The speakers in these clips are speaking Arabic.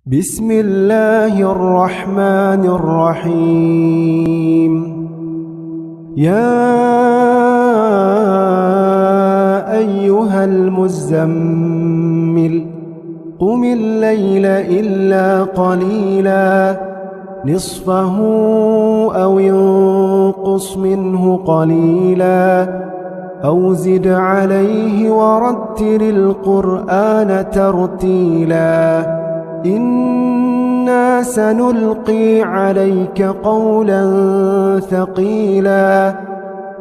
بسم الله الرحمن الرحيم. يا أيها المزمل قم الليل إلا قليلا نصفه أو انقص منه قليلا أو زد عليه ورتل القرآن ترتيلا إنا سنلقي عليك قولا ثقيلا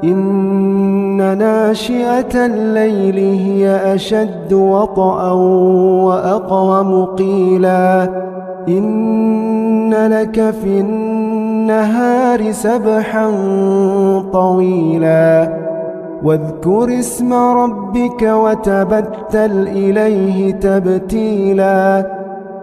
إن ناشئة الليل هي أشد وطئا وأقوم قيلا إن لك في النهار سبحا طويلا واذكر اسم ربك وتبتل إليه تبتيلا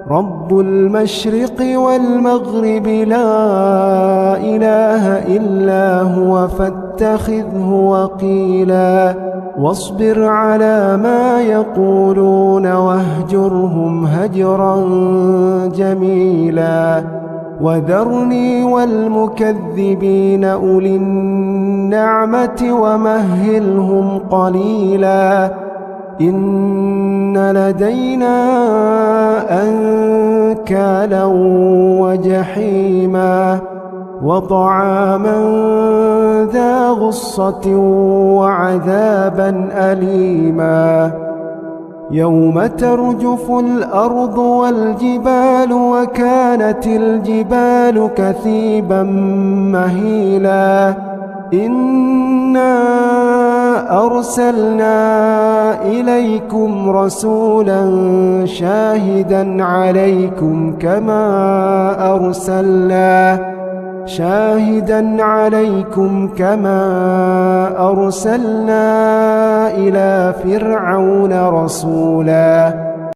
رب المشرق والمغرب لا إله إلا هو فاتخذه وقيلا واصبر على ما يقولون واهجرهم هجرا جميلا وذرني والمكذبين أولي النعمة ومهلهم قليلا إن لدينا أنكالا وجحيما وطعاما ذا غصة وعذابا أليما يوم ترجف الأرض والجبال وكانت الجبال كثيبا مهيلا إنا أرسلنا إليكم رسولا شاهدا عليكم كما أرسلنا إلى فرعون رسولا